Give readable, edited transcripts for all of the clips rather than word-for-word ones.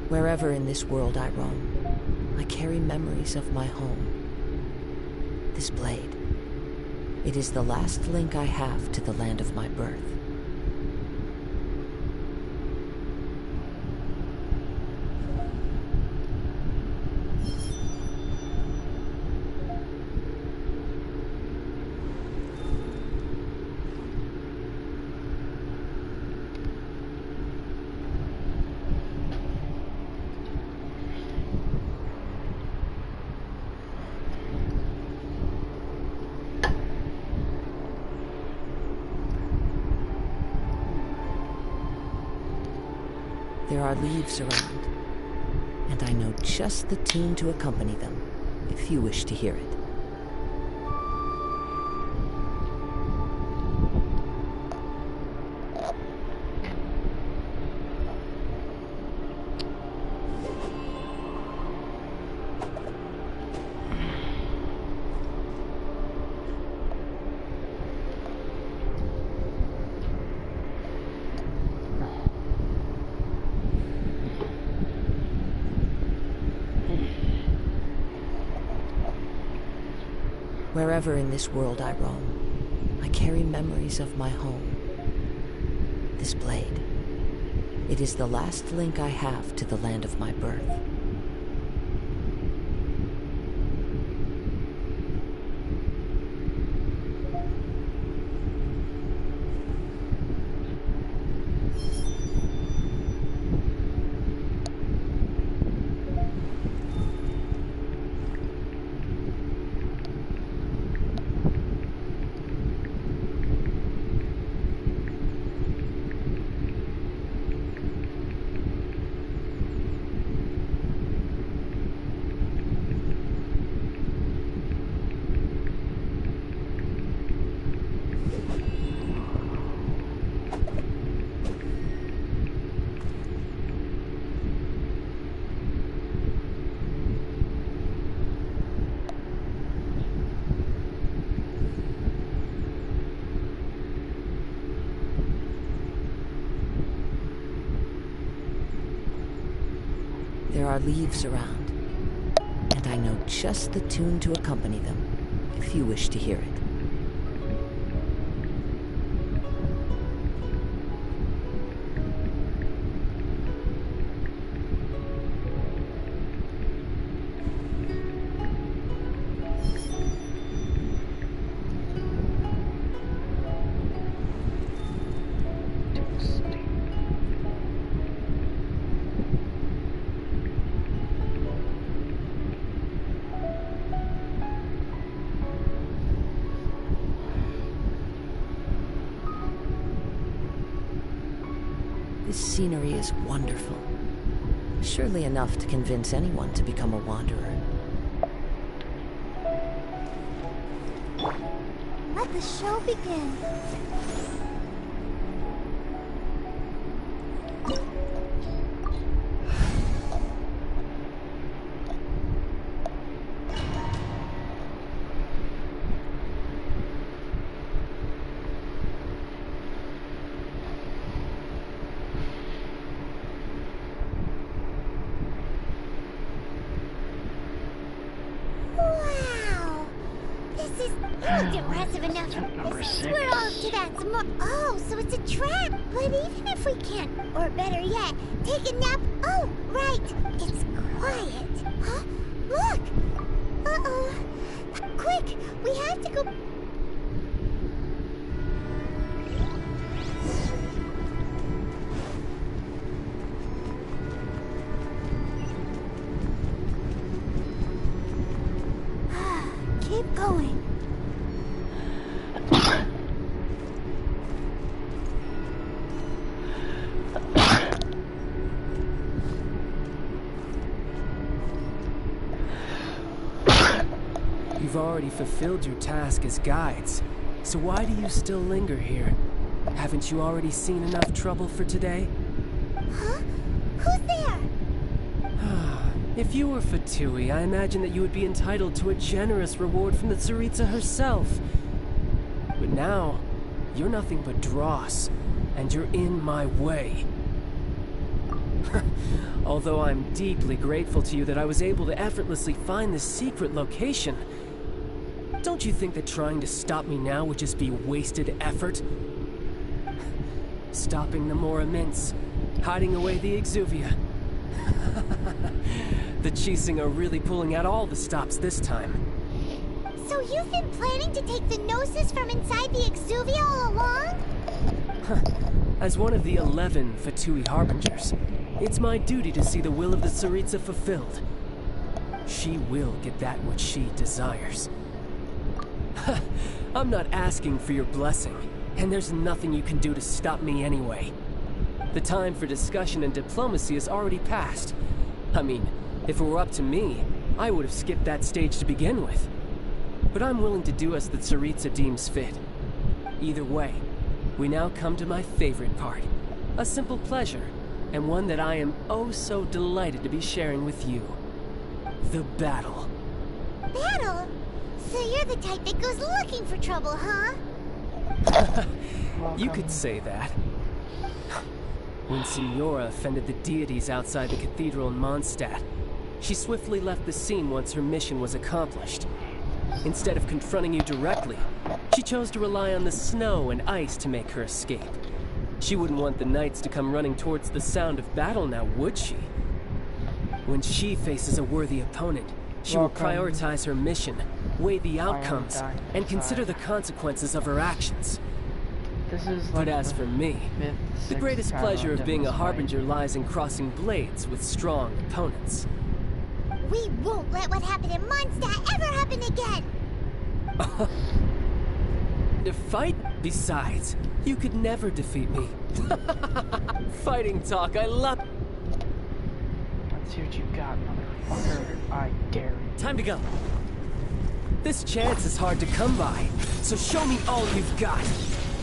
Wherever in this world I roam, I carry memories of my home. This blade, it is the last link I have to the land of my birth. There are leaves around, and I know just the tune to accompany them, if you wish to hear it. Wherever in this world I roam, I carry memories of my home. This blade, it is the last link I have to the land of my birth. There are leaves around, and I know just the tune to accompany them, if you wish to hear it. This scenery is wonderful. Surely enough to convince anyone to become a wanderer. Let the show begin. Impressive enough. Number This 6. we're all to that some more. Oh, so it's a trap. But even if we can't, or better yet, take a nap. Oh, right. It's quiet. Huh? Look. Uh-oh. Quick, we have to go. Keep going. You've already fulfilled your task as guides, so why do you still linger here? Haven't you already seen enough trouble for today? Huh? Who's there? If you were Fatui, I imagine that you would be entitled to a generous reward from the Tsaritsa herself. But now, you're nothing but dross, and you're in my way. Although I'm deeply grateful to you that I was able to effortlessly find this secret location, don't you think that trying to stop me now would just be wasted effort? Stopping the more immense, hiding away the exuvia. The Chising are really pulling out all the stops this time. So you've been planning to take the Gnosis from inside the exuvia all along? As one of the 11 Fatui Harbingers, it's my duty to see the will of the Tsaritsa fulfilled. She will get that which she desires. I'm not asking for your blessing, and there's nothing you can do to stop me anyway. The time for discussion and diplomacy has already passed. I mean, if it were up to me, I would have skipped that stage to begin with. But I'm willing to do as the Tsaritsa deems fit. Either way, we now come to my favorite part. A simple pleasure, and one that I am oh so delighted to be sharing with you. The battle. Battle? So you're the type that goes looking for trouble, huh? You could say that. When Signora offended the deities outside the cathedral in Mondstadt, she swiftly left the scene once her mission was accomplished. Instead of confronting you directly, she chose to rely on the snow and ice to make her escape. She wouldn't want the knights to come running towards the sound of battle now, would she? When she faces a worthy opponent, she will prioritize her mission, weigh the outcomes, and consider the consequences of her actions. But as for me, the greatest pleasure of being a Harbinger lies in crossing blades with strong opponents. We won't let what happened in Mondstadt ever happen again! To fight? Besides, you could never defeat me. Fighting talk, I love... Let's see what you got, motherfucker. I dare you. Time to go. This chance is hard to come by, so show me all you've got.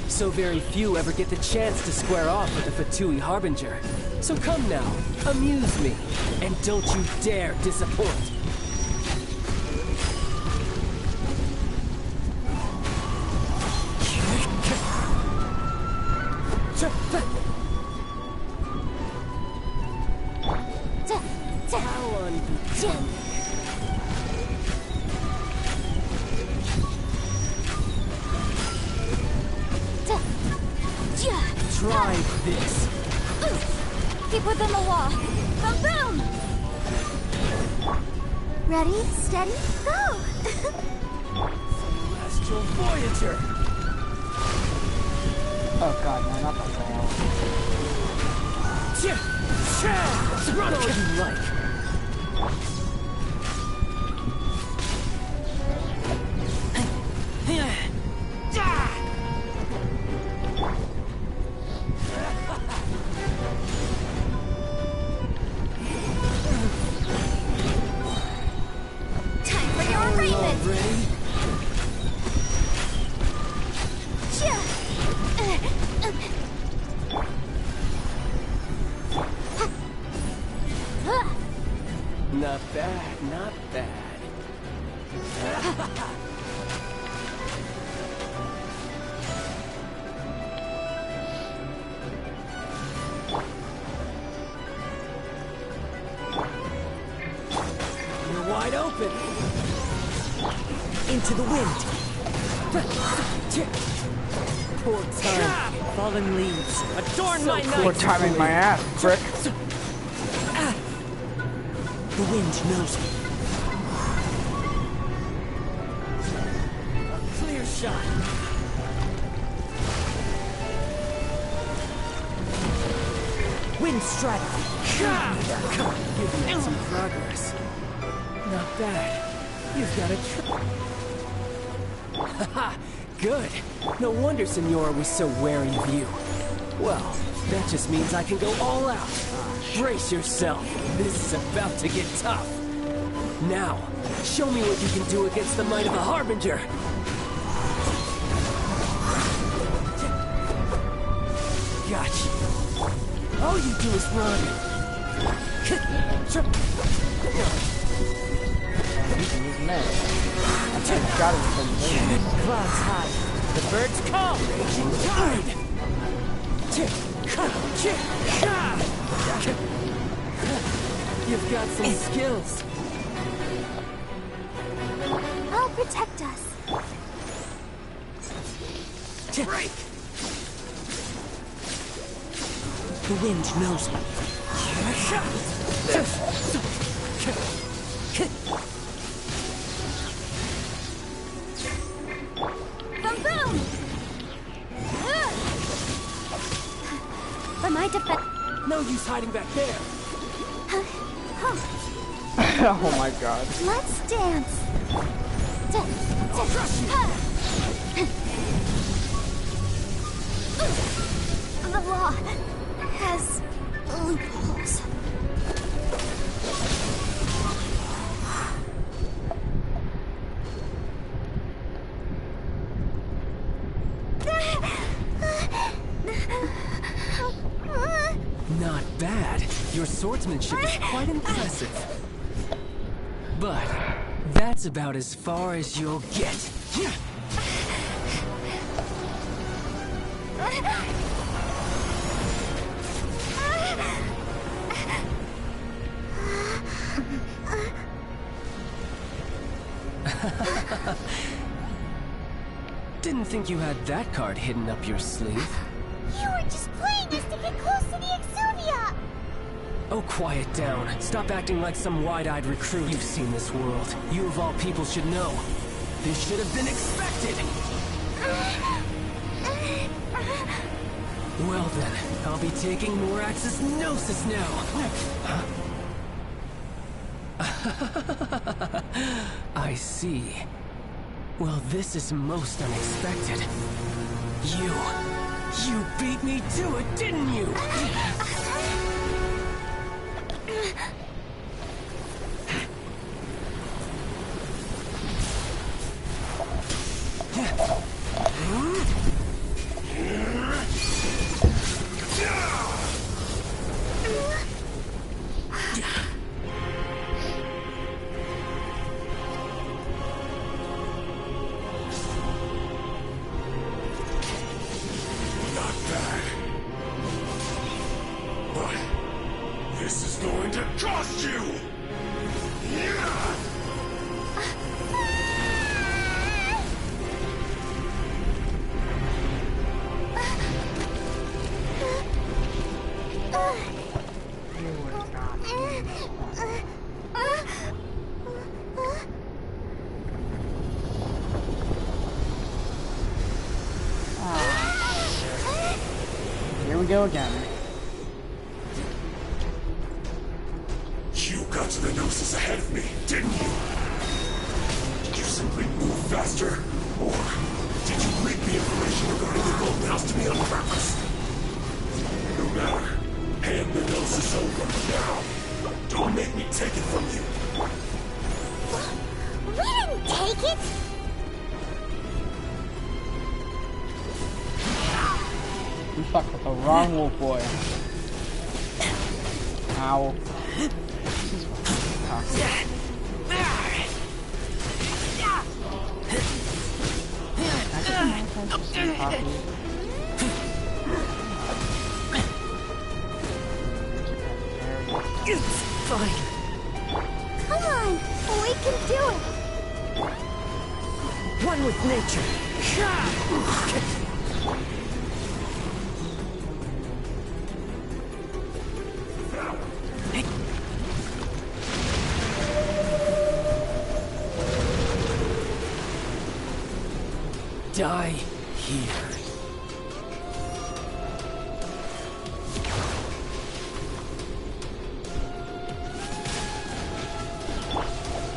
So very few ever get the chance to square off with the Fatui Harbinger. So come now, amuse me, and don't you dare disappoint. How unbecoming. Try this. Keep within the wall. Boom, boom! Ready, steady, go! Celestial Voyager! Oh god, no, not the wall. Run all you like. Not bad, not bad. You're wide open. Into the wind. Poor time. Fallen leaves. Adorn my night. Poor timing my ass, prick. The wind knows me. A clear shot. Wind strike. Giving some progress. Not bad. You've got a Haha, good. No wonder Signora was so wary of you. Well, that just means I can go all out. Brace yourself. This is about to get tough. Now, show me what you can do against the might of the Harbinger. Gotcha. All you do is run. He's mad. I think I got him from there. Clouds high. The birds come. Raging tide. You've got some skills. I'll protect us. Break! The wind knows me. Boom boom! For my defense. No use hiding back there. Oh my god. Let's dance. I'll crush you. The law has loopholes. Not bad. Your swordsmanship is quite impressive. But that's about as far as you'll get. Didn't think you had that card hidden up your sleeve. You were just playing us to get close to the Exuvia! Oh, quiet down. Stop acting like some wide-eyed recruit. You've seen this world. You of all people should know. This should have been expected. Well then, I'll be taking more Axis Gnosis now. I see. Well, this is most unexpected. You beat me to it, didn't you? This is going to cost you! Here we go again. You got to the Gnosis ahead of me, didn't you? Did you simply move faster? Or did you leak the information regarding the Golden House to me on purpose? No matter. Hand the Gnosis over now. Don't make me take it from you. We didn't take it! You fucked with the wrong wolf boy. Ow. This is fucking toxic. It's fine. Come on, we can do it! One with nature. Die here.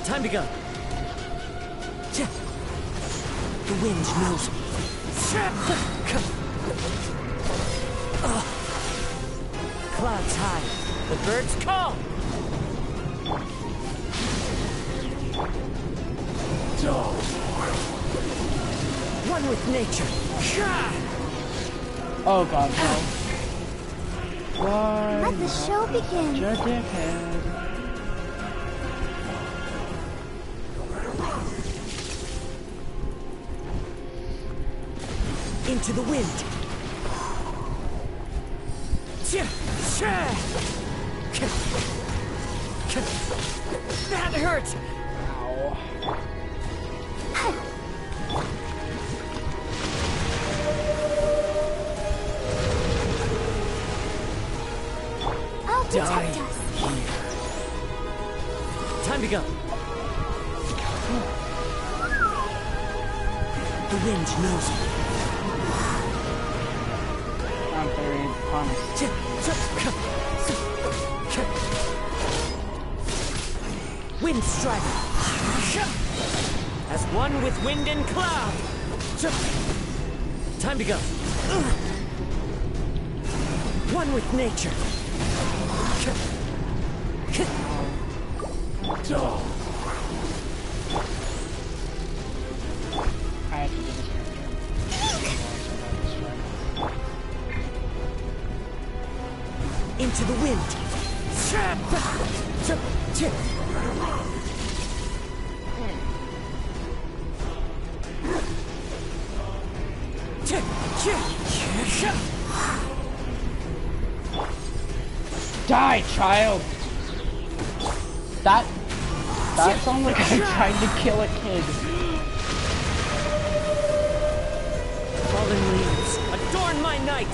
Time to go. The wind knows me. Clouds high. The birds call. One with nature. Oh god, no. Why? Let the show begin. Your dickhead. Into the wind. That hurt! Ow. I'll Die protect us. here. Time to go. The wind knows me. I'm very promised. Wind strider. As one with wind and cloud. Time to go. One with nature. I have to do this character. Into the wind. Die, child! That sounds like I tried to kill a kid. Fallen leaves, adorn my night!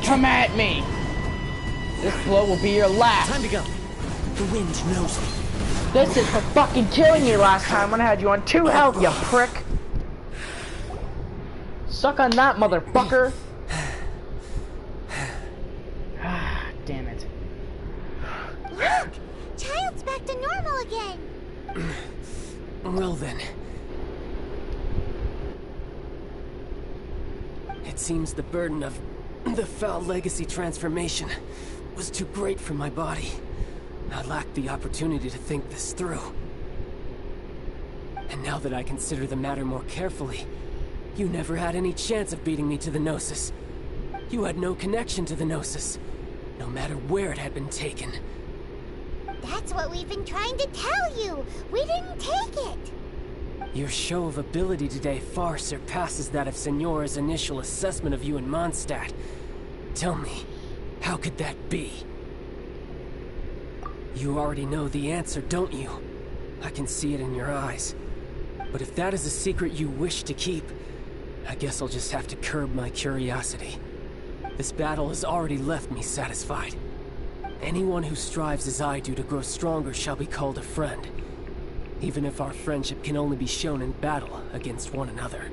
Come at me! This blow will be your last. Time to go. The wind knows me. This is for fucking killing you last time when I had you on 2 health, you prick! Suck on that, motherfucker! Ah, damn it. Look! Child's back to normal again. Well then. It seems the burden of the foul legacy transformation was too great for my body. I lacked the opportunity to think this through. And now that I consider the matter more carefully, you never had any chance of beating me to the Gnosis. You had no connection to the Gnosis, no matter where it had been taken. That's what we've been trying to tell you. We didn't take it. Your show of ability today far surpasses that of Senora's initial assessment of you in Mondstadt. Tell me, how could that be? You already know the answer, don't you? I can see it in your eyes. But if that is a secret you wish to keep, I guess I'll just have to curb my curiosity. This battle has already left me satisfied. Anyone who strives as I do to grow stronger shall be called a friend, even if our friendship can only be shown in battle against one another.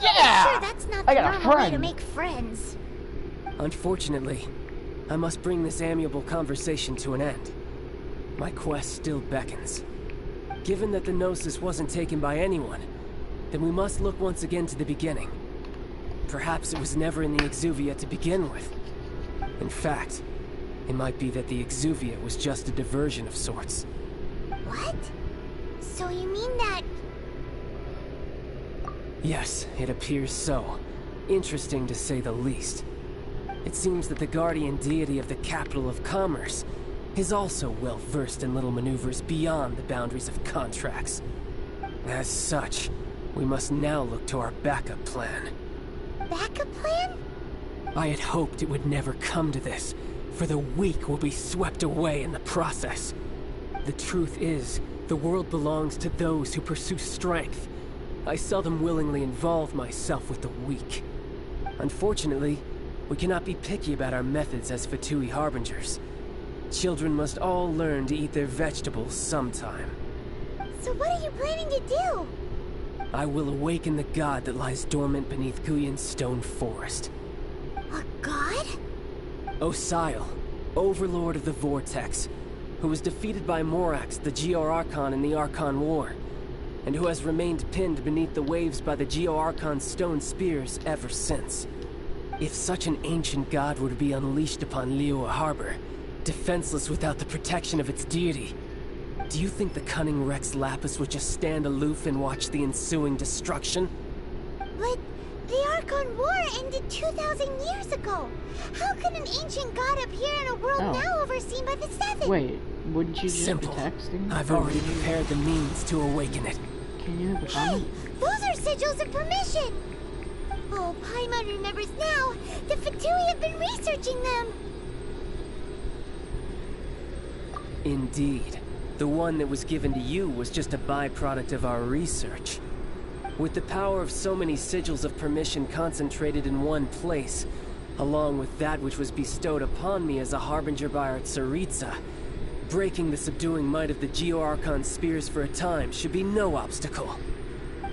Yeah! Sure, that's not I the got a normal way to friend. make friends. Unfortunately, I must bring this amiable conversation to an end. My quest still beckons. Given that the Gnosis wasn't taken by anyone, then we must look once again to the beginning. Perhaps it was never in the Exuvia to begin with. In fact, it might be that the Exuvia was just a diversion of sorts. What? So you mean that... Yes, it appears so. Interesting to say the least. It seems that the guardian deity of the capital of commerce is also well versed in little maneuvers beyond the boundaries of contracts. As such, we must now look to our backup plan. backup plan? I had hoped it would never come to this, for the weak will be swept away in the process. The truth is, the world belongs to those who pursue strength. I seldom willingly involve myself with the weak. Unfortunately, we cannot be picky about our methods as Fatui Harbingers. Children must all learn to eat their vegetables sometime. So what are you planning to do? I will awaken the god that lies dormant beneath Guyon's stone forest. A god? Osile, overlord of the Vortex, who was defeated by Morax, the Geo-Archon in the Archon War, and who has remained pinned beneath the waves by the Geo-Archon's stone spears ever since. If such an ancient god were to be unleashed upon Liyue Harbor, defenseless without the protection of its deity, do you think the cunning Rex Lapis would just stand aloof and watch the ensuing destruction? But the Archon War ended 2,000 years ago. How can an ancient god appear in a world now overseen by the Seven? Wait, wouldn't you just Simple. be texting? I've already prepared the means to awaken it. Can you have a Hey, comment? those are sigils of permission. Oh, Paimon remembers now. The Fatui have been researching them. Indeed. The one that was given to you was just a byproduct of our research. With the power of so many sigils of permission concentrated in one place, along with that which was bestowed upon me as a harbinger by our Tsaritsa, breaking the subduing might of the Geo-Archon spears for a time should be no obstacle.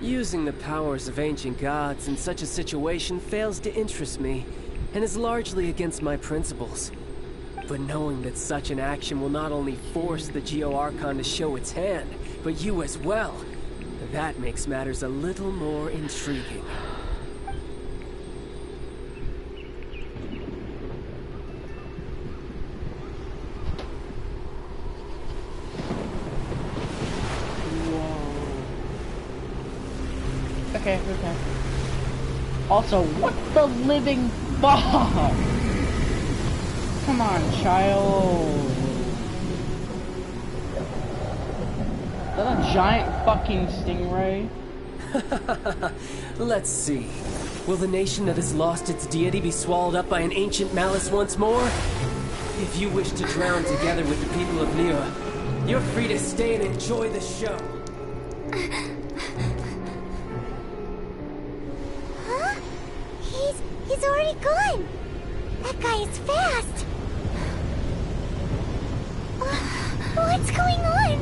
Using the powers of ancient gods in such a situation fails to interest me, and is largely against my principles. But knowing that such an action will not only force the Geo-Archon to show its hand, but you as well, that makes matters a little more intriguing. Okay. Also, what the living fuck? Come on, child. Is that a giant fucking stingray? Let's see. Will the nation that has lost its deity be swallowed up by an ancient malice once more? If you wish to drown together with the people of Liyue, you're free to stay and enjoy the show. Huh? He's already gone. That guy is fast. What's going on?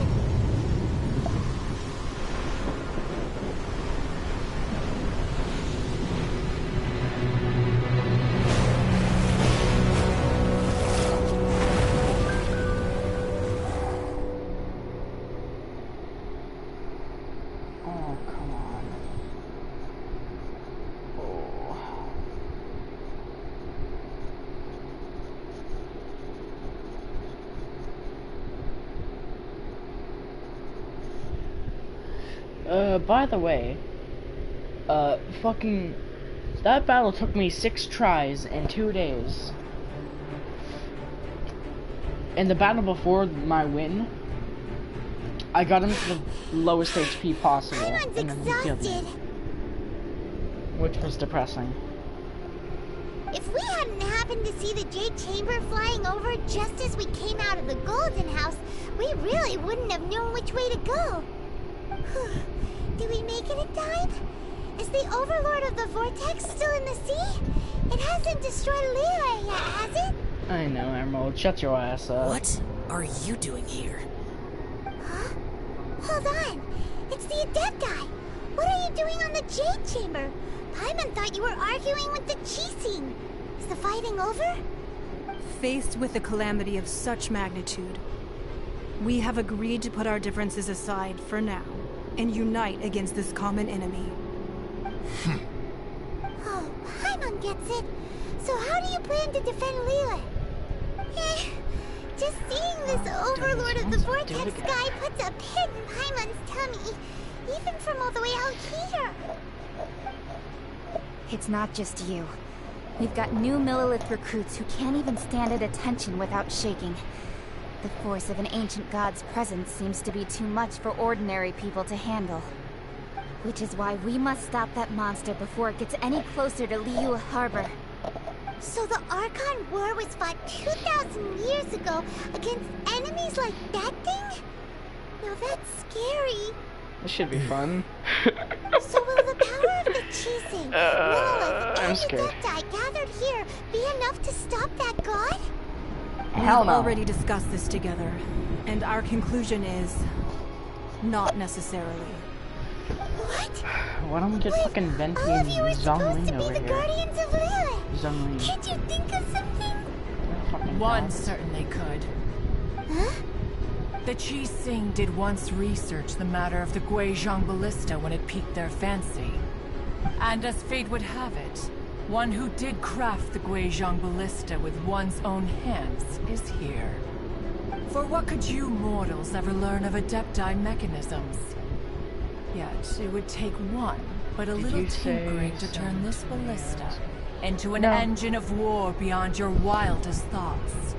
Oh, come on. By the way, fucking, that battle took me 6 tries in 2 days. In the battle before my win, I got him to the lowest HP possible, Paimon's and then he killed me, exhausted. which was depressing. If we hadn't happened to see the Jade Chamber flying over just as we came out of the Golden House, we really wouldn't have known which way to go. Did we make it in time? Is the Overlord of the Vortex still in the sea? It hasn't destroyed Liyue yet, has it? I know, Emerald. Shut your ass up. What are you doing here? Huh? Hold on. It's the Adepti. What are you doing on the Jade Chamber? Paimon thought you were arguing with the Chising. Is the fighting over? Faced with a calamity of such magnitude, we have agreed to put our differences aside for now and unite against this common enemy. Oh, Paimon gets it. So how do you plan to defend Liyue? Just seeing this Overlord of the Vortex guy puts a pit in Paimon's tummy, even from all the way out here. It's not just you. We've got new Millilith recruits who can't even stand at attention without shaking. The force of an ancient god's presence seems to be too much for ordinary people to handle. Which is why we must stop that monster before it gets any closer to Liyue Harbor. So the Archon War was fought 2,000 years ago against enemies like that thing? Now that's scary. This should be fun. So will the power of the Chising, Millilith, I'm and scared. Adepti gathered here be enough to stop that god? Hell We've no. already discussed this together, and our conclusion is not necessarily. What? Why don't we get fucking Venti All of and you were supposed Zhongling to be over the here? guardians of Liyue. Zhongling. Can't you think of something? Fucking One hell. certainly could. Huh? The Chi Sing did once research the matter of the Guizhong ballista when it piqued their fancy. And as fate would have it, one who did craft the Guizhong ballista with one's own hands is here. For what could you mortals ever learn of Adepti mechanisms? Yet it would take one, but a Did little you say tinkering to turn some- this ballista into an No. engine of war beyond your wildest thoughts.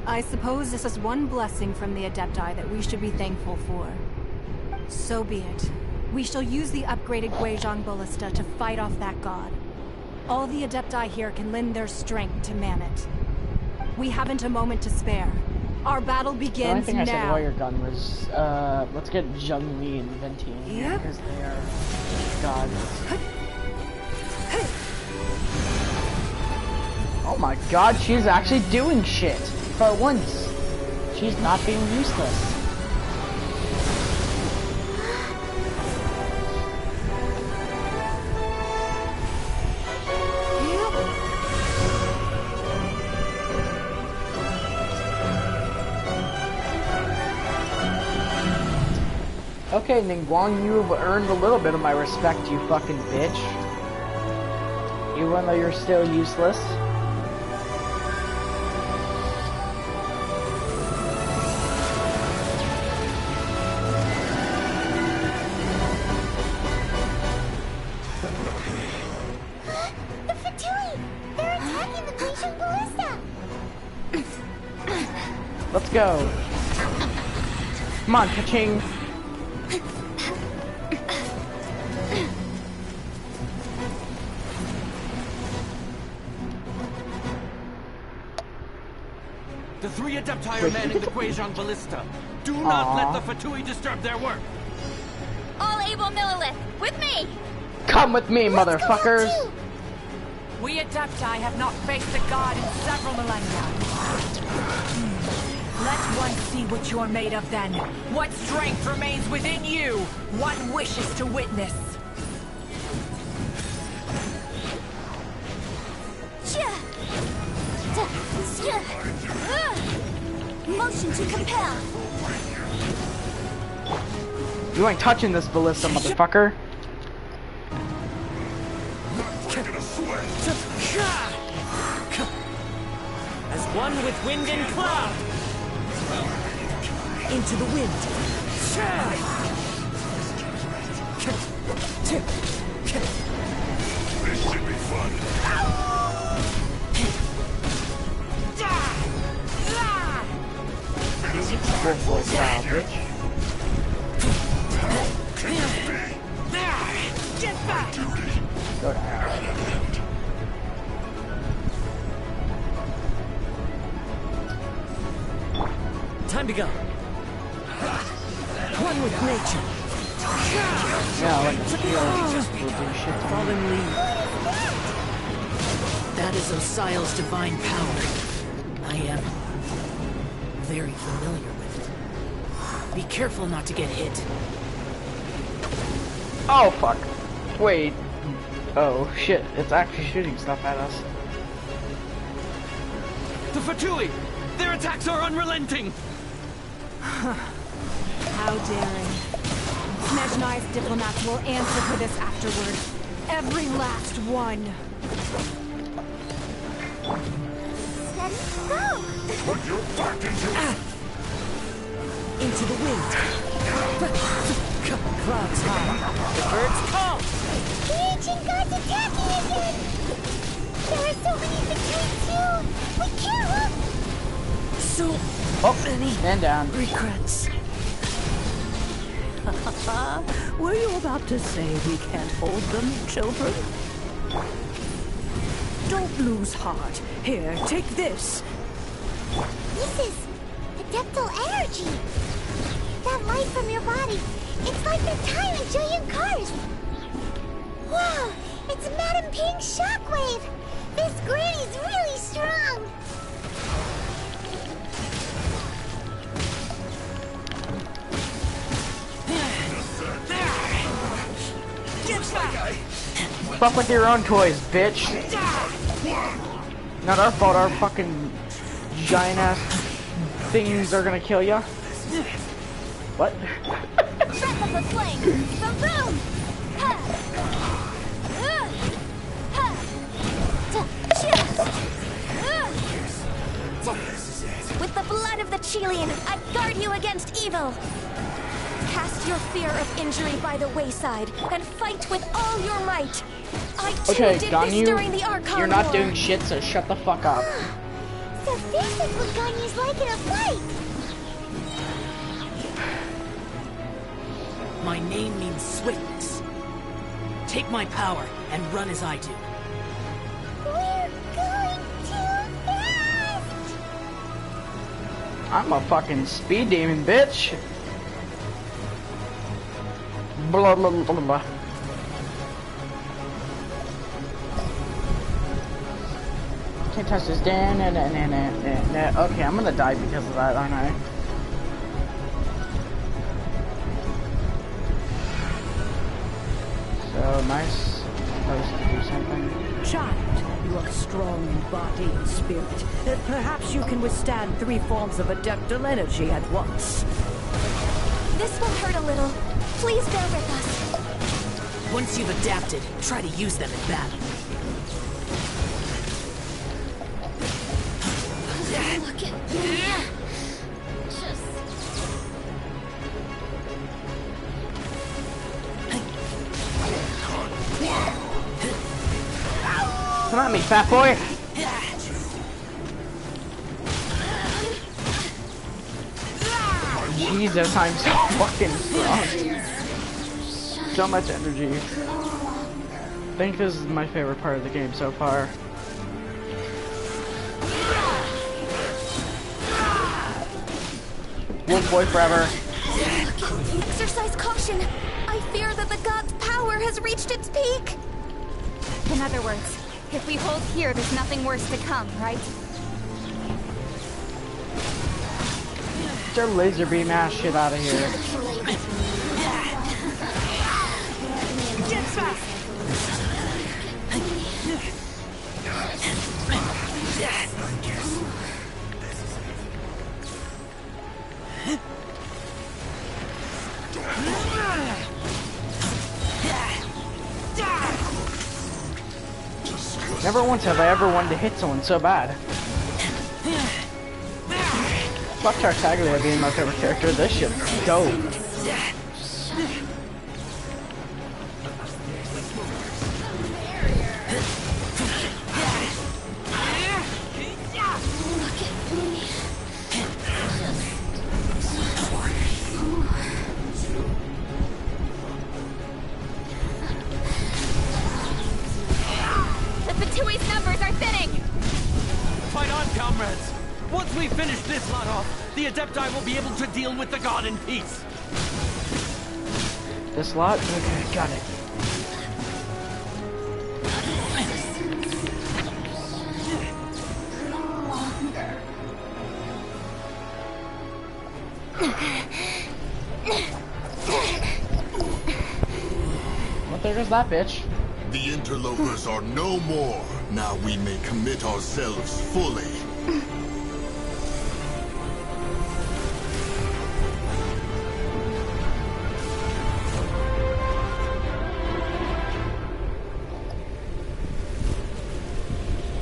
I suppose this is one blessing from the Adepti that we should be thankful for. So be it. We shall use the upgraded Guizhong Ballista to fight off that god. All the Adepti here can lend their strength to man it. We haven't a moment to spare. Our battle begins The only thing I said now. warrior gun was, let's get Zhongli and Venti in here, because they are gods. Oh my god, she's actually doing shit! For once! She's not being useless. Okay, Ningguang, you have earned a little bit of my respect, you fucking bitch. Even though you're still useless. The Fatui! They're attacking the Guizhong Ballista! Let's go. Come on, ka-ching. The 3 Adepti are manning the Guizhong Ballista. Do not let the Fatui disturb their work. All able Millilith, with me! Come with me, motherfuckers! We Adepti have not faced a god in several millennia. Let one see what you're made of then. What strength remains within you? One wishes to witness. Motion to compel. You ain't touching this ballista, motherfucker. As one with wind and cloud. Into the wind. This should be fun. Good boy style, bitch. Get back! Go to hell. Time to go. One with nature. Yeah, like a skill. We'll do shit. Fallen leaf. That is Osial's divine power. I am very familiar with it. Be careful not to get hit. Oh, fuck. Wait. Oh, shit. It's actually shooting stuff at us. The Fatui! Their attacks are unrelenting! How daring. Snezhnai's diplomats will answer for this afterward. Every last one. Steady, go! Put your back into it. Into the wind. Clouds high. The birds call. The ancient gods attacking again! There are so many Fatui too! We can't look! So many Man down. regrets. Were you about to say we can't hold them, children? Don't lose heart. Here, take this. This is adeptal energy! That light from your body, it's like the time in Julian Cars! Wow, it's Madame Ping's shockwave! This granny's really strong! Fuck with your own toys, bitch. Not our fault, our fucking giant ass things are gonna kill ya. What? Breath of the flame! Boom! Ha! Ha! With the blood of the Chilean, I guard you against evil! Cast your fear of injury by the wayside, and fight with all your might! I too Okay, did Ganyu, this during the Archon you're not War. doing shit, so shut the fuck up. So this is what Ganyu's like in a fight! My name means swiftness. Take my power and run as I do. We're going too fast! I'm a fucking speed demon, bitch. Blah blah blah blah. Can't touch this. Okay, I'm gonna die because of that, aren't I? So nice. Supposed to do something. Child, you are strong in body and spirit. Perhaps you can withstand 3 forms of adeptal energy at once. This will hurt a little. Please bear with us. Once you've adapted, try to use them in battle. Look at me. Just... Come at me, fat boy. Jesus, I'm so fucking strong. So much energy. I think this is my favorite part of the game so far. Wolf boy forever. Exercise caution. I fear that the god's power has reached its peak. In other words, if we hold here, there's nothing worse to come, right? Get your laser beam ass shit out of here. Get back! Never once have I ever wanted to hit someone so bad. Fuck Tartaglia being my favorite character, this shit's dope. Once we finish this lot off, the Adepti will be able to deal with the god in peace. This lot? Okay, got it. Well, there goes that bitch. The interlopers are no more. Now we may commit ourselves fully.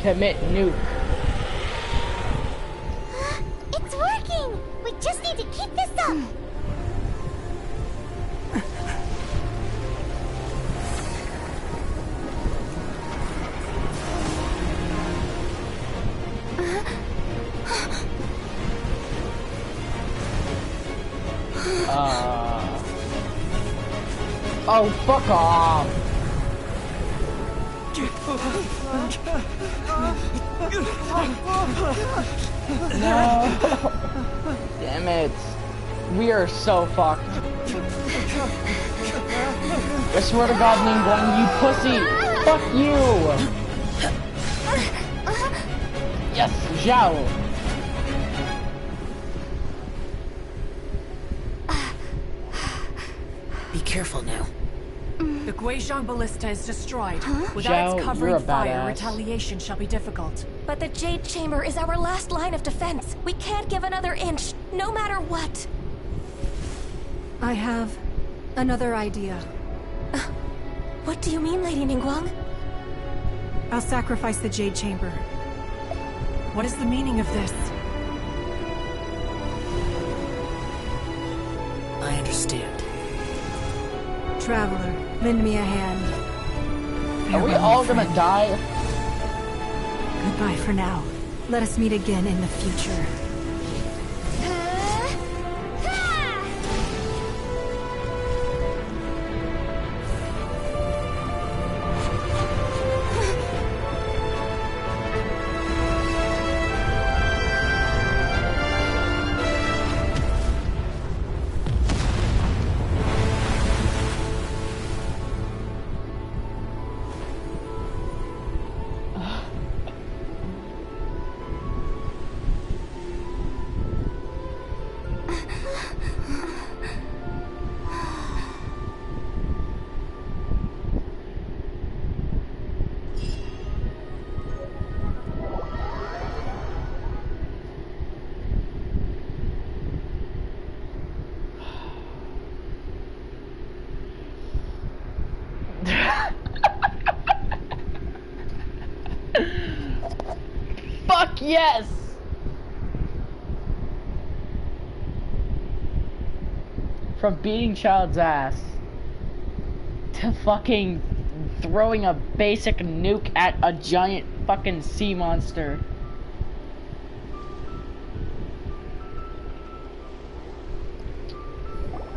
Commit nuke. It's working! We just need to keep this up! Oh, fuck off! No! Damn it! We are so fucked. I swear to God, Ningguang, you pussy! Fuck you! Yes, Zhao! Be careful now. The Guizhong Ballista is destroyed. Without Zhao, its covering you're a fire, badass. retaliation shall be difficult. But the Jade Chamber is our last line of defense. We can't give another inch, no matter what. I have another idea. What do you mean, Lady Ningguang? I'll sacrifice the Jade Chamber. What is the meaning of this? I understand. Traveler, lend me a hand. Are we all gonna die? Goodbye for now. Let us meet again in the future. Yes! From beating Child's ass to fucking throwing a basic nuke at a giant fucking sea monster.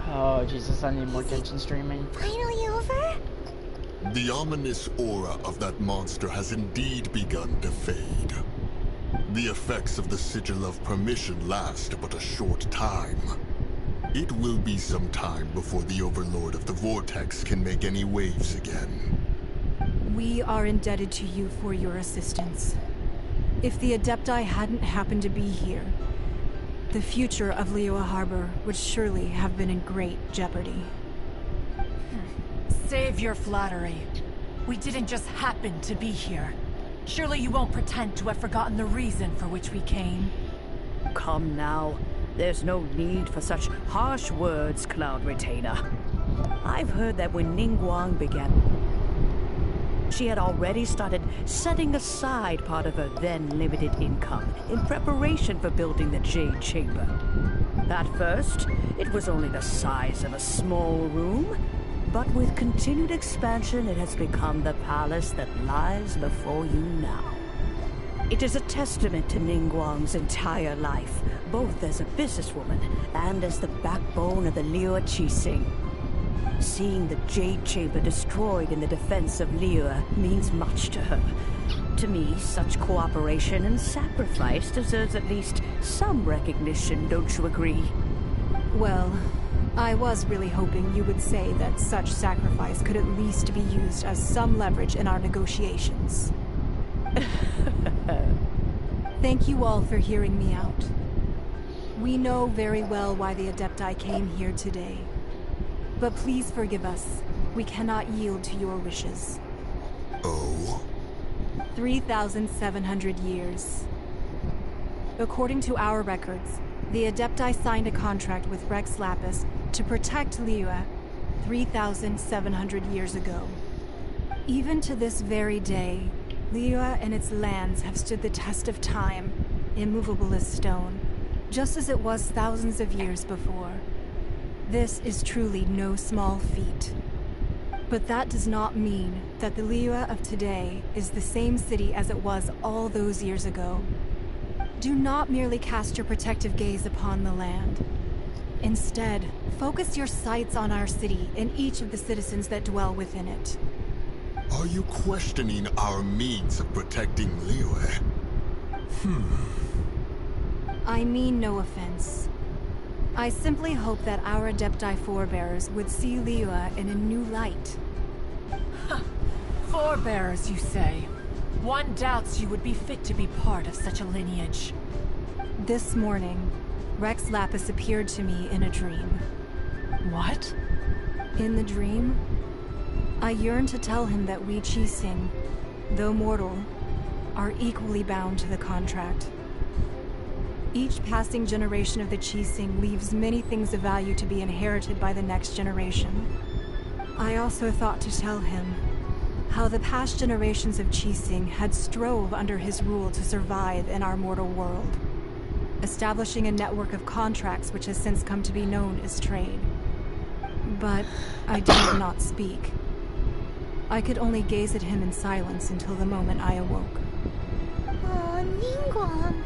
Oh Jesus, I need more Genshin streaming. Finally over? The ominous aura of that monster has indeed begun to fade. The effects of the Sigil of Permission last but a short time. It will be some time before the Overlord of the Vortex can make any waves again. We are indebted to you for your assistance. If the Adepti hadn't happened to be here, the future of Liyue Harbor would surely have been in great jeopardy. Save your flattery. We didn't just happen to be here. Surely you won't pretend to have forgotten the reason for which we came. Come now. There's no need for such harsh words, Cloud Retainer. I've heard that when Ningguang began, she had already started setting aside part of her then limited income in preparation for building the Jade Chamber. At first, it was only the size of a small room, but with continued expansion, it has become the palace that lies before you now. It is a testament to Ningguang's entire life, both as a businesswoman and as the backbone of the Liyue Qixing. Seeing the Jade Chamber destroyed in the defense of Liyue means much to her. To me, such cooperation and sacrifice deserves at least some recognition, don't you agree? Well, I was really hoping you would say that such sacrifice could at least be used as some leverage in our negotiations. Thank you all for hearing me out. We know very well why the Adepti came here today. But please forgive us. We cannot yield to your wishes. Oh? 3,700 years. According to our records, the Adepti signed a contract with Rex Lapis to protect Liyue 3,700 years ago. Even to this very day, Liyue and its lands have stood the test of time, immovable as stone, just as it was thousands of years before. This is truly no small feat. But that does not mean that the Liyue of today is the same city as it was all those years ago. Do not merely cast your protective gaze upon the land. Instead, focus your sights on our city and each of the citizens that dwell within it. Are you questioning our means of protecting Liyue? I mean no offense. I simply hope that our Adepti forebears would see Liyue in a new light. Forebears, you say? One doubts you would be fit to be part of such a lineage. This morning, Rex Lapis appeared to me in a dream. What? In the dream, I yearned to tell him that we Qixing, though mortal, are equally bound to the contract. Each passing generation of the Qixing leaves many things of value to be inherited by the next generation. I also thought to tell him how the past generations of Qixing had strove under his rule to survive in our mortal world, establishing a network of contracts which has since come to be known as trade. But I dared not speak. I could only gaze at him in silence until the moment I awoke. Oh, Ningguang.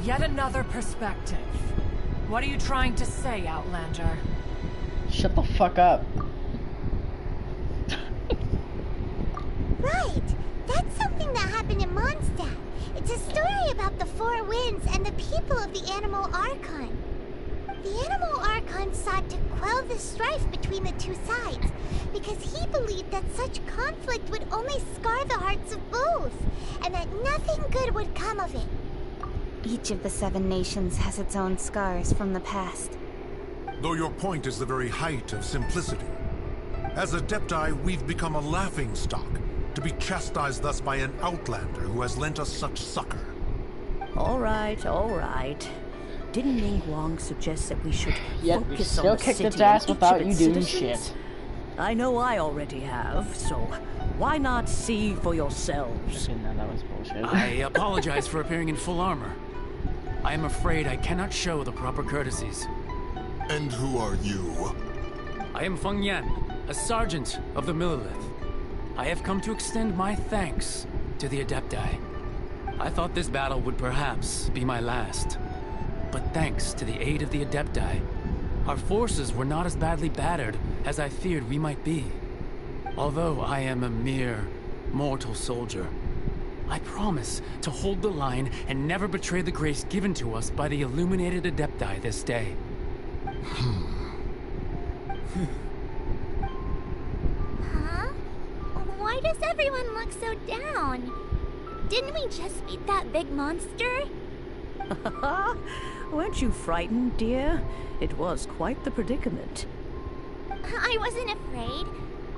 Yet another perspective. What are you trying to say, Outlander? Shut the fuck up. Right! That's something that happened in Mondstadt. It's a story about the Four Winds and the people of the Animal Archon. The Animal Archon sought to quell the strife between the two sides, because he believed that such conflict would only scar the hearts of both, and that nothing good would come of it. Each of the 7 nations has its own scars from the past. Though your point is the very height of simplicity. As Adepti, we've become a laughingstock, to be chastised thus by an outlander who has lent us such succor. All right, all right. Didn't Ningguang suggest that we should Yet we focus on still the kicked city its ass and each without of you its doing citizens? shit. I know I already have, so Why not see for yourselves? Okay, no, that was bullshit. I apologize for appearing in full armor. I am afraid I cannot show the proper courtesies. And who are you? I am Feng Yan, a sergeant of the Millilith. I have come to extend my thanks to the Adepti. I thought this battle would perhaps be my last. But thanks to the aid of the Adepti, our forces were not as badly battered as I feared we might be. Although I am a mere mortal soldier, I promise to hold the line and never betray the grace given to us by the illuminated Adepti this day. Huh? Why does everyone look so down? Didn't we just beat that big monster? Weren't you frightened, dear? It was quite the predicament. I wasn't afraid.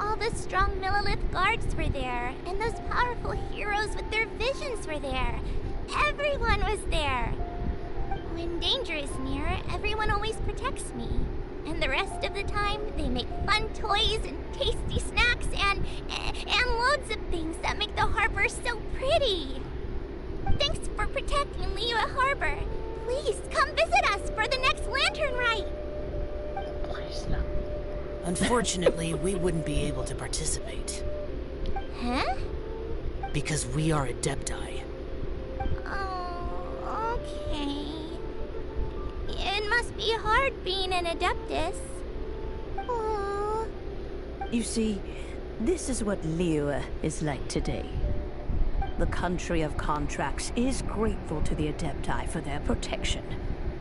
All the strong Millilith guards were there, and those powerful heroes with their visions were there. Everyone was there. When danger is near, everyone always protects me. And the rest of the time, they make fun toys and tasty snacks and loads of things that make the harbor so pretty. Thanks for protecting Liyue Harbor. Please come visit us for the next lantern rite. Please, no. Unfortunately, we wouldn't be able to participate. Huh? Because we are Adepti. Oh, okay. It must be hard being an Adeptus. Oh. You see, this is what Liyue is like today. The country of contracts is grateful to the Adepti for their protection.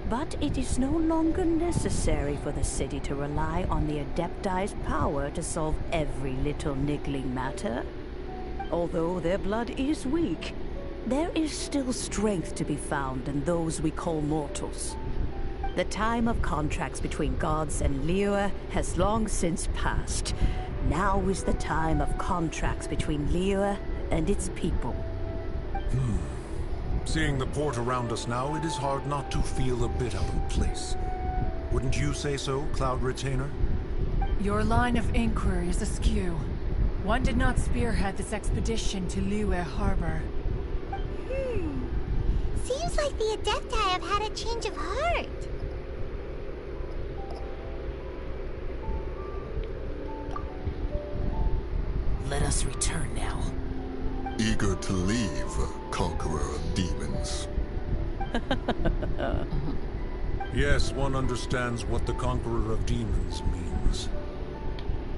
But it is no longer necessary for the city to rely on the Adepti's power to solve every little niggling matter. Although their blood is weak, there is still strength to be found in those we call mortals. The time of contracts between gods and Liyue has long since passed. Now is the time of contracts between Liyue and its people. Seeing the port around us now, it is hard not to feel a bit out of place. Wouldn't you say so, Cloud Retainer? Your line of inquiry is askew. One did not spearhead this expedition to Liyue Harbor. Seems like the Adepti have had a change of heart. Let us return now. Eager to leave, Conqueror of Demons. Yes, one understands what the Conqueror of Demons means.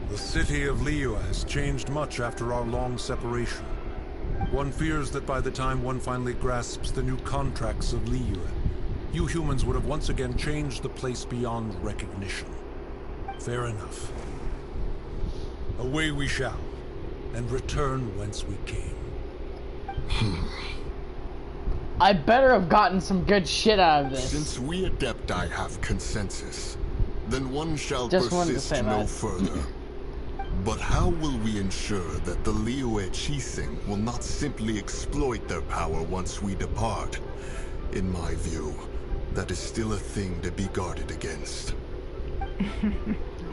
The city of Liyue has changed much after our long separation. One fears that by the time one finally grasps the new contracts of Liyue, you humans would have once again changed the place beyond recognition. Fair enough. Away we shall, and return whence we came. I better have gotten some good shit out of this. Since we Adepti have consensus, then one shall Just wanted to persist say no that. further. But how will we ensure that the Liyue Chising will not simply exploit their power once we depart? In my view, that is still a thing to be guarded against.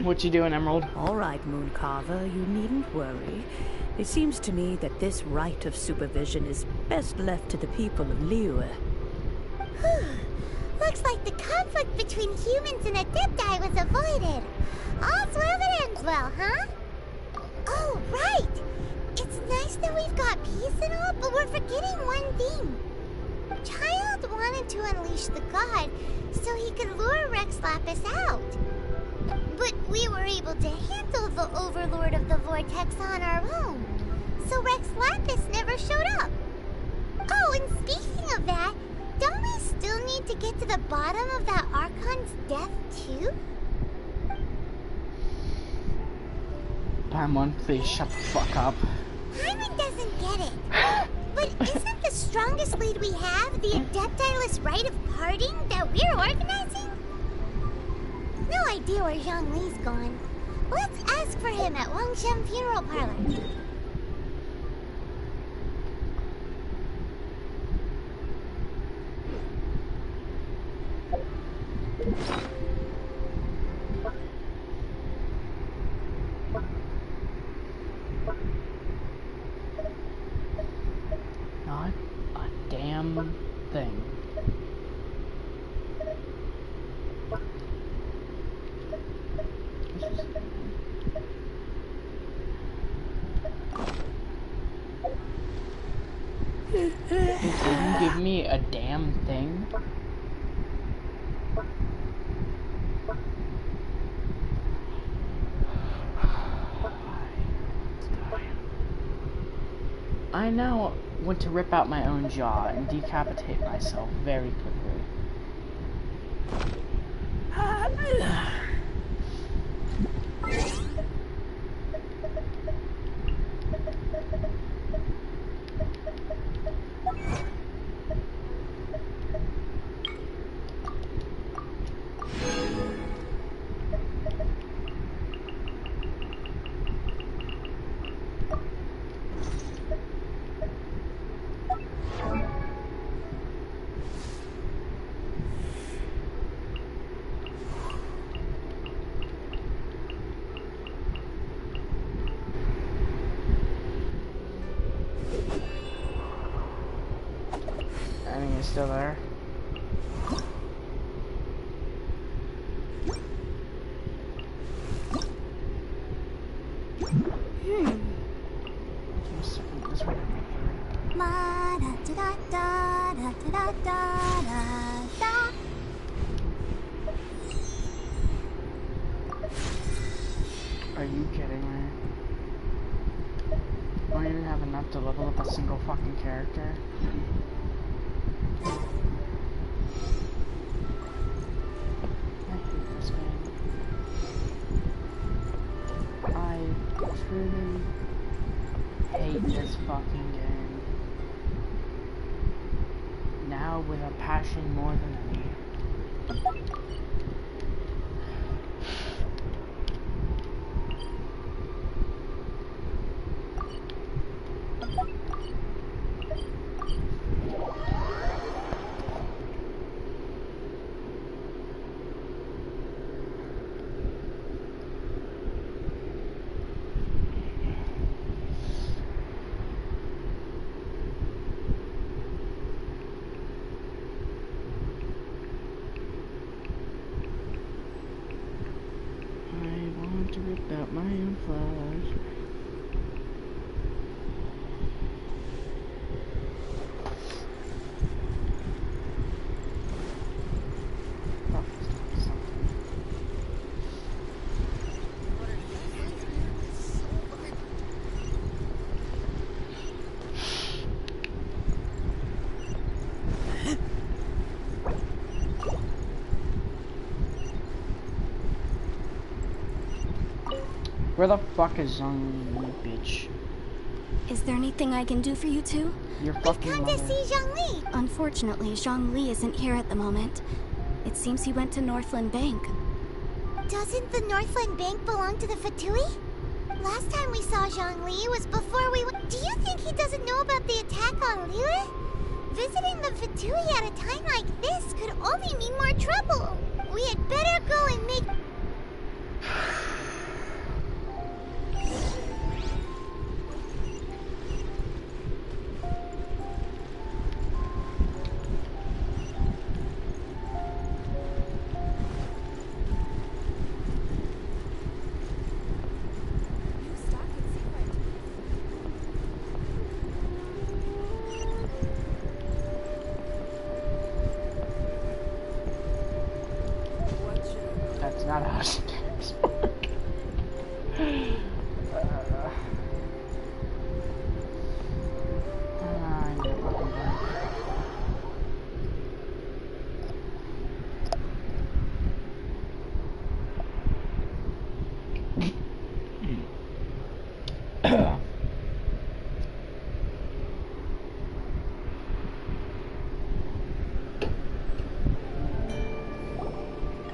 What you doing, Emerald? All right, Mooncarver, you needn't worry. It seems to me that this right of supervision is best left to the people of Liyue. Looks like the conflict between humans and Adepti was avoided. All's well that ends well, huh? Oh, right! It's nice that we've got peace and all, but we're forgetting one thing. Child wanted to unleash the god so he could lure Rex Lapis out. But we were able to handle the Overlord of the Vortex on our own, so Rex Lapis never showed up. Oh, and speaking of that, don't we still need to get to the bottom of that Archon's death, too? Paimon, please shut the fuck up. Hyman doesn't get it. But isn't the strongest lead we have the Adeptiless Rite of Parting that we're organizing? No idea where Zhang Li's gone. Let's ask for him at Wangshen Funeral Parlor. give me a damn thing? I now want to rip out my own jaw and decapitate myself very quickly. Is still there. Are you kidding me? I don't even have enough to level up a single fucking character. Truly hate this fucking game. Now with a passion more than me. To rip out my own flesh. Where the fuck is Zhongli, you bitch? Is there anything I can do for you two? Your fucking mother. We've come to see Zhongli. Unfortunately, Zhongli isn't here at the moment. It seems he went to Northland Bank. Doesn't the Northland Bank belong to the Fatui? Last time we saw Zhongli was before we went. Do you think he doesn't know about the attack on Liyue? Visiting the Fatui at a time like this could only mean more trouble. We had better go and make... That's not how she games work. I need a fucking drink.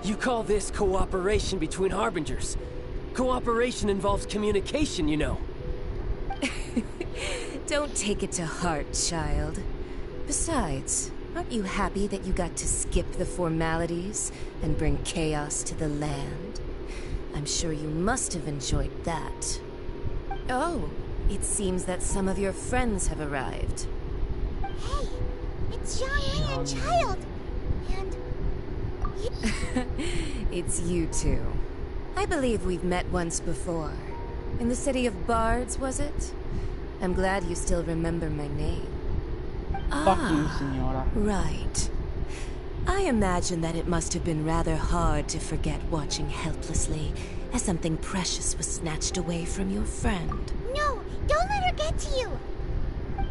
You call this cooperation between Harbingers? Cooperation involves communication, you know. Don't take it to heart, child. Besides, aren't you happy that you got to skip the formalities and bring chaos to the land? I'm sure you must have enjoyed that. Oh, it seems that some of your friends have arrived. Hey, it's Zhongli and Child. And... It's you two. I believe we've met once before. In the city of Bards, was it? I'm glad you still remember my name. Fuck you, Senora. Right. I imagine that it must have been rather hard to forget watching helplessly as something precious was snatched away from your friend. No, don't let her get to you.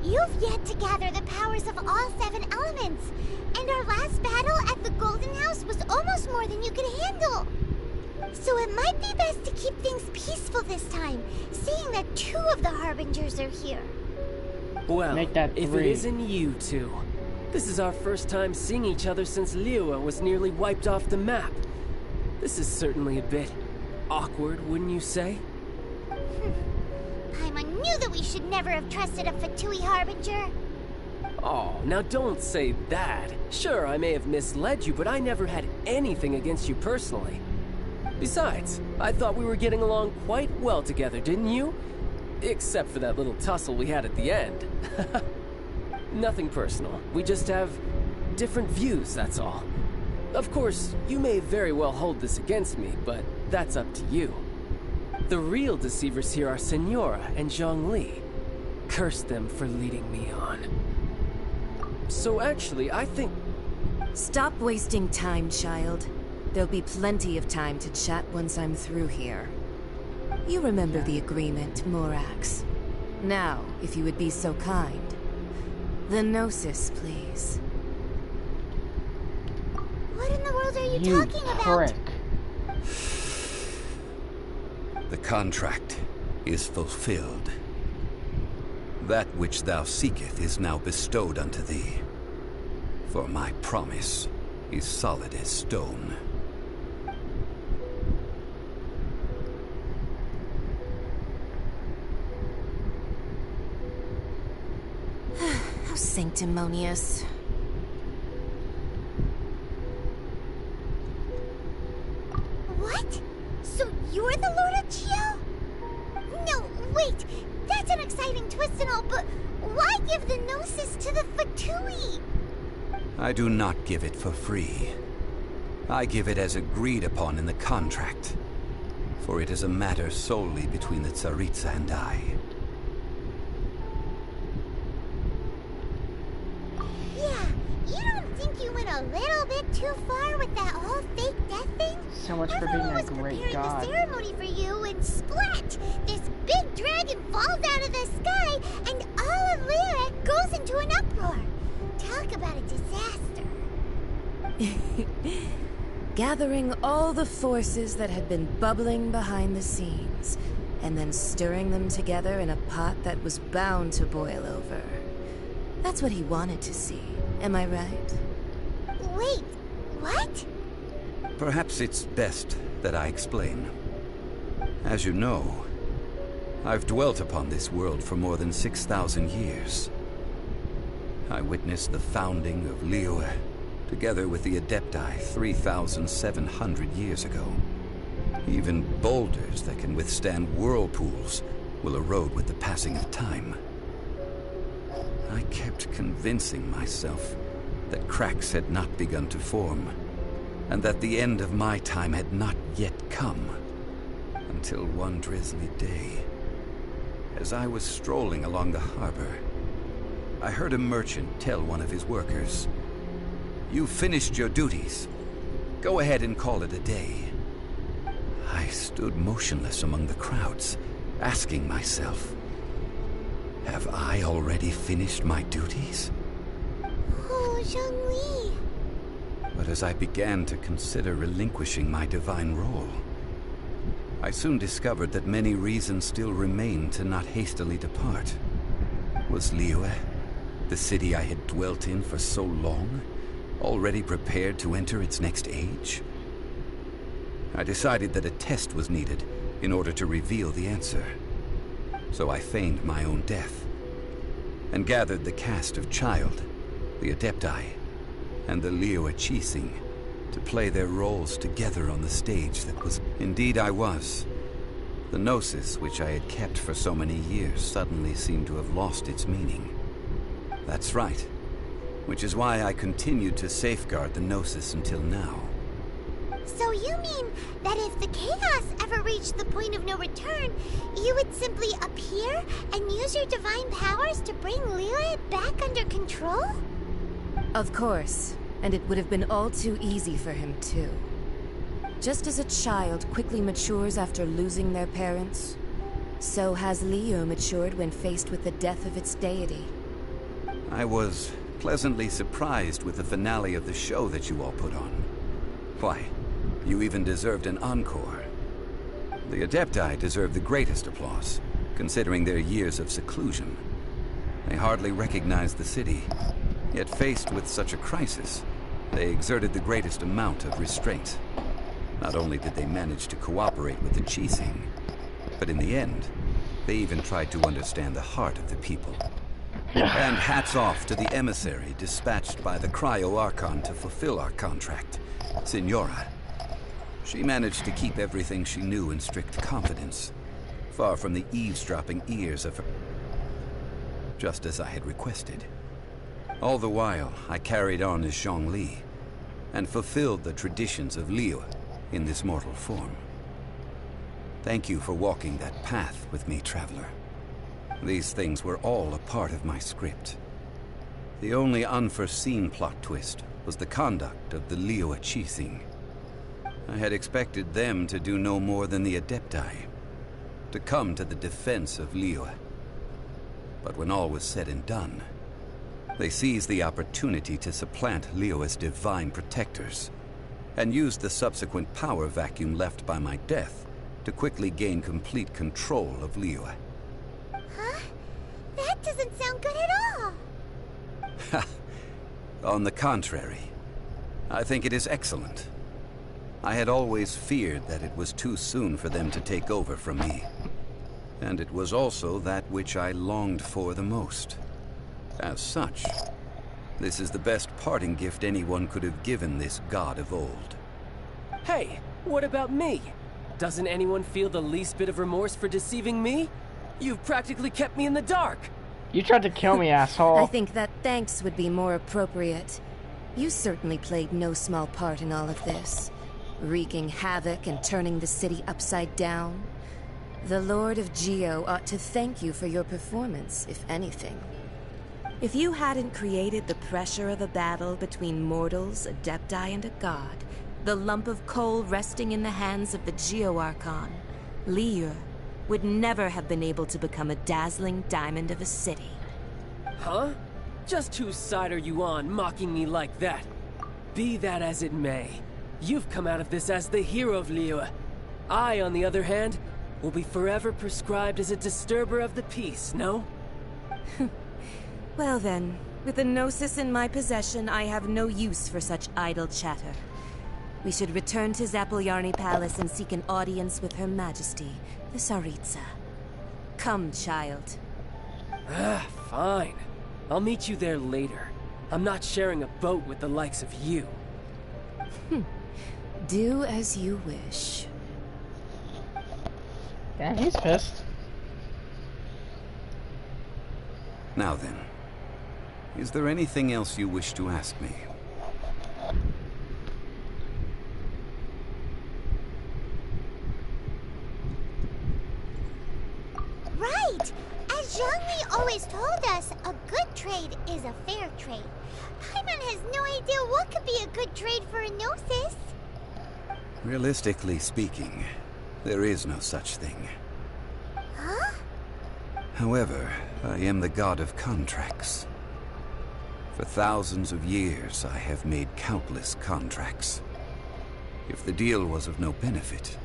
You've yet to gather the powers of all 7 elements, and our last battle at the Golden House was almost more than you could handle. So it might be best to keep things peaceful this time, seeing that 2 of the Harbingers are here. Well, Make that if 3. it isn't you two. This is our first time seeing each other since Liyue was nearly wiped off the map. This is certainly a bit awkward, wouldn't you say? Paimon knew that we should never have trusted a Fatui Harbinger. Oh, now don't say that. Sure, I may have misled you, but I never had anything against you personally. Besides, I thought we were getting along quite well together, didn't you? Except for that little tussle we had at the end. Nothing personal. We just have different views, that's all. Of course, you may very well hold this against me, but that's up to you. The real deceivers here are Senora and Zhongli. Curse them for leading me on. So actually, I think... Stop wasting time, child. There'll be plenty of time to chat once I'm through here. You remember the agreement, Morax. Now, if you would be so kind. The Gnosis, please. What in the world are you talking prick. about? The contract is fulfilled. That which thou seeketh is now bestowed unto thee. For my promise is solid as stone. How sanctimonious. What? So you're the Lord of Chio? No, wait. That's an exciting twist and all, but why give the Gnosis to the Fatui? I do not give it for free. I give it as agreed upon in the contract. For it is a matter solely between the Tsaritsa and I. Yeah, you don't think you went a little bit too far with that whole fake death thing? So much for being a great god. The ceremony for you, and splat! This big dragon falls out of the sky, and all of Liyue goes into an uproar. Talk about a disaster. Gathering all the forces that had been bubbling behind the scenes, and then stirring them together in a pot that was bound to boil over. That's what he wanted to see, am I right? Wait, what? Perhaps it's best that I explain. As you know, I've dwelt upon this world for more than 6,000 years. I witnessed the founding of Liyue, together with the Adepti 3,700 years ago. Even boulders that can withstand whirlpools will erode with the passing of time. I kept convincing myself that cracks had not begun to form, and that the end of my time had not yet come. Until one drizzly day, as I was strolling along the harbor, I heard a merchant tell one of his workers, "You've finished your duties. Go ahead and call it a day." I stood motionless among the crowds, asking myself, have I already finished my duties? Oh, Zhongli. But as I began to consider relinquishing my divine role, I soon discovered that many reasons still remained to not hastily depart. Was Liyue, the city I had dwelt in for so long, already prepared to enter its next age? I decided that a test was needed in order to reveal the answer. So I feigned my own death, and gathered the cast of Child, the Adepti, and the Liyue Chising to play their roles together on the stage that was... Indeed I was. The Gnosis, which I had kept for so many years, suddenly seemed to have lost its meaning. That's right. Which is why I continued to safeguard the Gnosis until now. So you mean that if the chaos ever reached the point of no return, you would simply appear and use your divine powers to bring Liyue back under control? Of course, and it would have been all too easy for him too. Just as a child quickly matures after losing their parents, so has Liyue matured when faced with the death of its deity. I was pleasantly surprised with the finale of the show that you all put on. Why, you even deserved an encore. The Adepti deserve the greatest applause, considering their years of seclusion. They hardly recognized the city, yet faced with such a crisis, they exerted the greatest amount of restraint. Not only did they manage to cooperate with the Qixing, but in the end, they even tried to understand the heart of the people. And hats off to the emissary dispatched by the Cryo-Archon to fulfill our contract, Signora. She managed to keep everything she knew in strict confidence, far from the eavesdropping ears of her, just as I had requested. All the while, I carried on as Zhongli, and fulfilled the traditions of Liyue in this mortal form. Thank you for walking that path with me, Traveler. These things were all a part of my script. The only unforeseen plot twist was the conduct of the Liyue Qixing. I had expected them to do no more than the Adepti, to come to the defense of Liyue. But when all was said and done, they seized the opportunity to supplant Liyue's divine protectors, and used the subsequent power vacuum left by my death to quickly gain complete control of Liyue. Huh? That doesn't sound good at all! Ha! On the contrary, I think it is excellent. I had always feared that it was too soon for them to take over from me. And it was also that which I longed for the most. As such, this is the best parting gift anyone could have given this god of old. Hey, what about me? Doesn't anyone feel the least bit of remorse for deceiving me? You've practically kept me in the dark. You tried to kill me, asshole. I think that thanks would be more appropriate. You certainly played no small part in all of this, wreaking havoc and turning the city upside down. The Lord of Geo ought to thank you for your performance, if anything. If you hadn't created the pressure of a battle between mortals, Adepti, and a god, the lump of coal resting in the hands of the Geo-Archon, Liyue, would never have been able to become a dazzling diamond of a city. Huh? Just whose side are you on, mocking me like that? Be that as it may, you've come out of this as the hero of Liyue. I, on the other hand, will be forever prescribed as a disturber of the peace, no? Well then, with the Gnosis in my possession, I have no use for such idle chatter. We should return to Zapoljarny Palace and seek an audience with Her Majesty, the Tsaritsa. Come, child. Fine. I'll meet you there later. I'm not sharing a boat with the likes of you. Do as you wish. Damn, he's pissed. Now then, is there anything else you wish to ask me? Right! As Zhongli always told us, a good trade is a fair trade. Paimon has no idea what could be a good trade for a Gnosis. Realistically speaking, there is no such thing. Huh? However, I am the god of contracts. For thousands of years, I have made countless contracts. If the deal was of no benefit,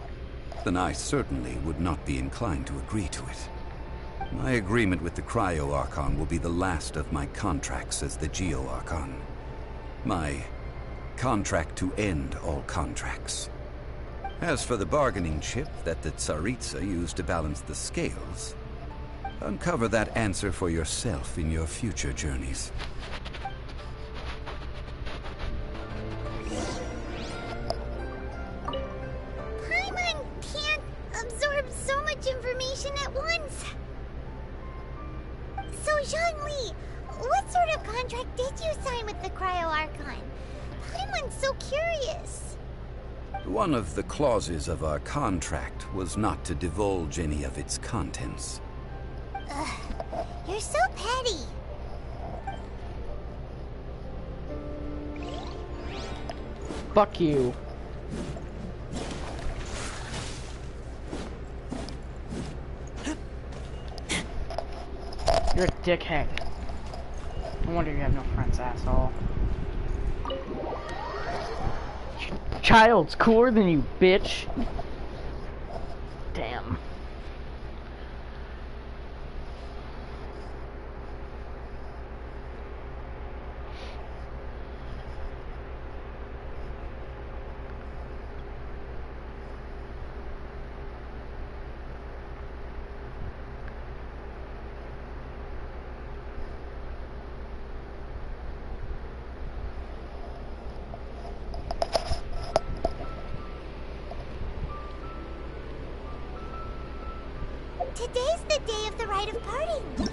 then I certainly would not be inclined to agree to it. My agreement with the Cryo-Archon will be the last of my contracts as the Geo-Archon. My contract to end all contracts. As for the bargaining chip that the Tsaritsa used to balance the scales, uncover that answer for yourself in your future journeys. Paimon can't absorb so much information at once. So, Zhongli, what sort of contract did you sign with the Cryo-Archon? Paimon's so curious. One of the clauses of our contract was not to divulge any of its contents. Ugh, you're so petty. Fuck you. You're a dickhead. No wonder you have no friends, asshole. Child's cooler than you, bitch. Damn. Today's the day of the rite of parting.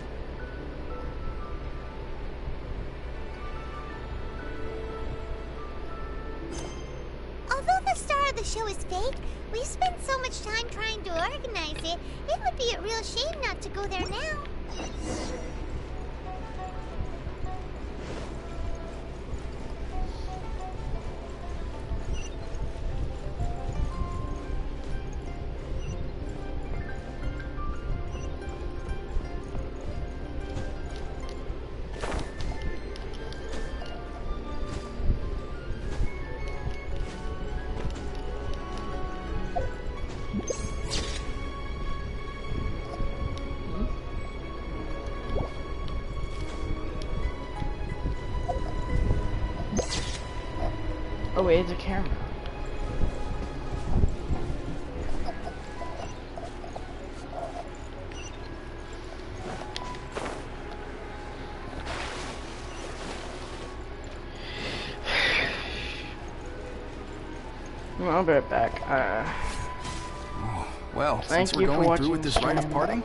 Although the star of the show is fake, we spent so much time trying to organize it, it would be a real shame not to go there now. Oh wait, it's a camera. I'll be right back. Well, Thank since we're you for going through watching with this rite of parting,